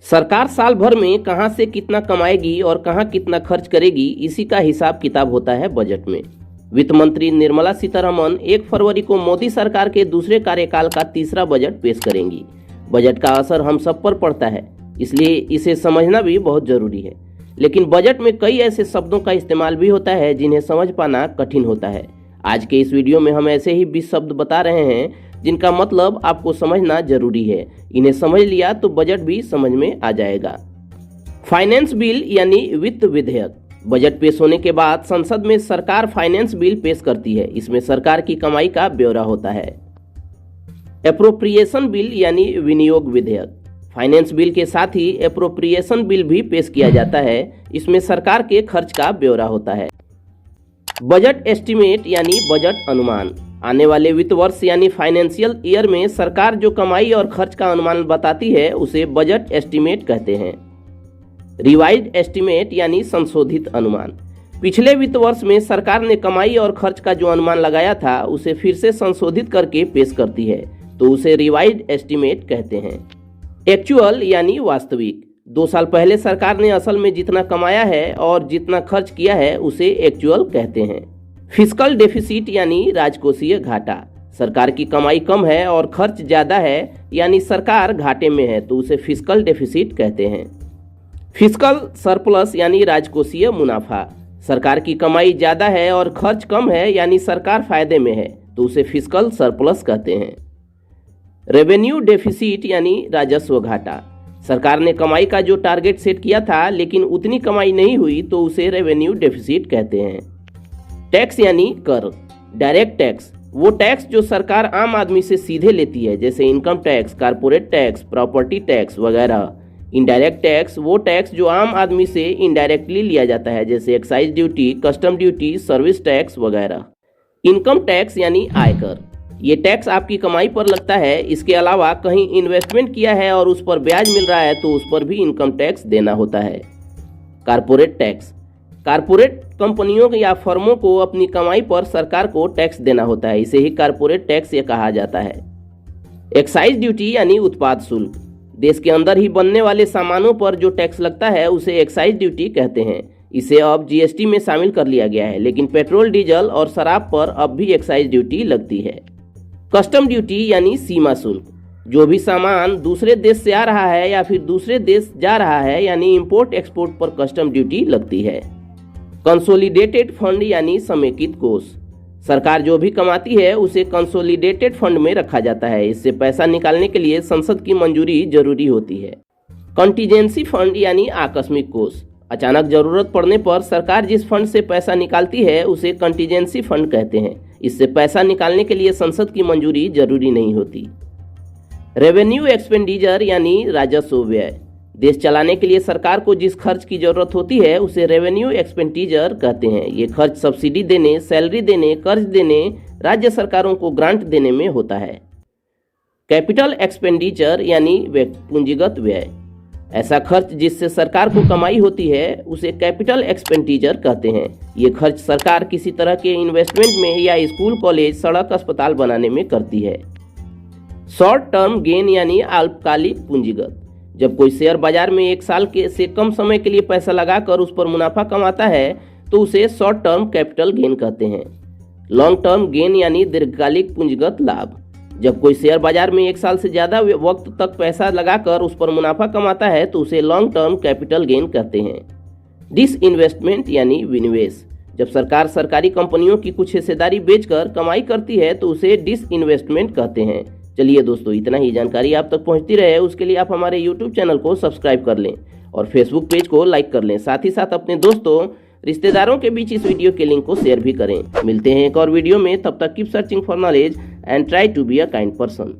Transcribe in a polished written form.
सरकार साल भर में कहां से कितना कमाएगी और कहां कितना खर्च करेगी, इसी का हिसाब किताब होता है बजट में। वित्त मंत्री निर्मला सीतारमण 1 फरवरी को मोदी सरकार के दूसरे कार्यकाल का तीसरा बजट पेश करेंगी। बजट का असर हम सब पर पड़ता है, इसलिए इसे समझना भी बहुत जरूरी है। लेकिन बजट में कई ऐसे शब्दों का इस्तेमाल भी होता है जिन्हें समझ पाना कठिन होता है। आज के इस वीडियो में हम ऐसे ही 20 शब्द बता रहे हैं जिनका मतलब आपको समझना जरूरी है। इन्हें समझ लिया तो बजट भी समझ में आ जाएगा। फाइनेंस बिल यानी वित्त विधेयक। बजट पेश होने के बाद संसद में सरकार फाइनेंस बिल पेश करती है। इसमें सरकार की कमाई का ब्यौरा होता है। एप्रोप्रिएशन बिल यानी विनियोग विधेयक। फाइनेंस बिल के साथ ही एप्रोप्रिएशन बिल भी पेश किया जाता है। इसमें सरकार के खर्च का ब्यौरा होता है। बजट एस्टीमेट यानी बजट अनुमान। आने वाले वित्त वर्ष यानी फाइनेंशियल ईयर में सरकार जो कमाई और खर्च का अनुमान बताती है उसे बजट एस्टीमेट कहते हैं। रिवाइज्ड एस्टीमेट यानी संशोधित अनुमान। पिछले वित्त वर्ष में सरकार ने कमाई और खर्च का जो अनुमान लगाया था उसे फिर से संशोधित करके पेश करती है, तो उसे रिवाइज्ड एस्टीमेट कहते हैं। एक्चुअल यानी वास्तविक। 2 साल पहले सरकार ने असल में जितना कमाया है और जितना खर्च किया है उसे एक्चुअल कहते हैं। फिस्कल डेफिसिट यानी राजकोषीय घाटा। सरकार की कमाई कम है और खर्च ज्यादा है, यानी सरकार घाटे में है, तो उसे फिस्कल डेफिसिट कहते हैं। फिस्कल सरप्लस यानी राजकोषीय मुनाफा। सरकार की कमाई ज्यादा है और खर्च कम है, यानी सरकार फायदे में है, तो उसे फिस्कल सरप्लस कहते हैं। रेवेन्यू डेफिसिट यानी राजस्व घाटा। सरकार ने कमाई का जो टारगेट सेट किया था लेकिन उतनी कमाई नहीं हुई, तो उसे रेवेन्यू डेफिसिट कहते हैं। टैक्स यानी कर। डायरेक्ट टैक्स वो टैक्स जो सरकार आम आदमी से सीधे लेती है, जैसे income tax, corporate tax, property tax वगैरह। इनडायरेक्ट टैक्स वो टैक्स जो आम आदमी से इनडायरेक्टली लिया जाता है, जैसे excise duty, custom duty, service tax वगैरह। इनकम टैक्स यानी आयकर। ये टैक्स आपकी कमाई पर लगता है। इसके अलावा कहीं इन्वेस्टमेंट किया है और उस पर ब्याज मिल रहा है तो उस पर भी इनकम टैक्स देना होता है। Corporate tax. कारपोरेट कंपनियों या फर्मों को अपनी कमाई पर सरकार को टैक्स देना होता है, इसे ही कारपोरेट टैक्स ये कहा जाता है। एक्साइज ड्यूटी यानी उत्पाद शुल्क। देश के अंदर ही बनने वाले सामानों पर जो टैक्स लगता है उसे एक्साइज ड्यूटी कहते हैं। इसे अब जीएसटी में शामिल कर लिया गया है, लेकिन पेट्रोल, डीजल और शराब पर अब भी एक्साइज ड्यूटी लगती है। कस्टम ड्यूटी यानी सीमा शुल्क। जो भी सामान दूसरे देश से आ रहा है या फिर दूसरे देश जा रहा है, यानी इंपोर्ट एक्सपोर्ट पर कस्टम ड्यूटी लगती है। कंसोलिडेटेड फंड यानी समेकित कोष। सरकार जो भी कमाती है उसे कंसोलिडेटेड फंड में रखा जाता है। इससे पैसा निकालने के लिए संसद की मंजूरी जरूरी होती है। कंटीजेंसी फंड यानी आकस्मिक कोष। अचानक जरूरत पड़ने पर सरकार जिस फंड से पैसा निकालती है उसे कंटीजेंसी फंड कहते हैं। इससे पैसा निकालने के लिए संसद की मंजूरी जरूरी नहीं होती। रेवेन्यू एक्सपेंडिचर यानी राजस्व व्यय। देश चलाने के लिए सरकार को जिस खर्च की जरूरत होती है उसे रेवेन्यू एक्सपेंडिचर कहते हैं। ये खर्च सब्सिडी देने, सैलरी देने, कर्ज देने, राज्य सरकारों को ग्रांट देने में होता है। कैपिटल एक्सपेंडिचर यानी पूंजीगत व्यय। ऐसा खर्च जिससे सरकार को कमाई होती है उसे कैपिटल एक्सपेंडिचर कहते हैं। ये खर्च सरकार किसी तरह के इन्वेस्टमेंट में या स्कूल, कॉलेज, सड़क, अस्पताल बनाने में करती है। शॉर्ट टर्म गेन यानी अल्पकालिक पूंजीगत। जब कोई शेयर बाजार में 1 साल से कम समय के लिए पैसा लगाकर उस पर मुनाफा कमाता है तो उसे शॉर्ट टर्म कैपिटल गेन कहते हैं। लॉन्ग टर्म गेन यानी दीर्घकालिक पूंजीगत लाभ। जब कोई शेयर बाजार में 1 साल से ज्यादा वक्त तक पैसा लगाकर उस पर मुनाफा कमाता है तो उसे लॉन्ग टर्म कैपिटल गेन कहते हैं। डिसइन्वेस्टमेंट यानी विनिवेश। जब सरकार सरकारी कंपनियों की कुछ हिस्सेदारी बेचकर कमाई करती है तो उसे डिसइन्वेस्टमेंट कहते हैं। चलिए दोस्तों, इतना ही जानकारी आप तक पहुंचती रहे उसके लिए आप हमारे YouTube चैनल को सब्सक्राइब कर लें और Facebook पेज को लाइक कर लें। साथ ही साथ अपने दोस्तों, रिश्तेदारों के बीच इस वीडियो के लिंक को शेयर भी करें। मिलते हैं एक और वीडियो में, तब तक keep searching for knowledge and try to be a kind person.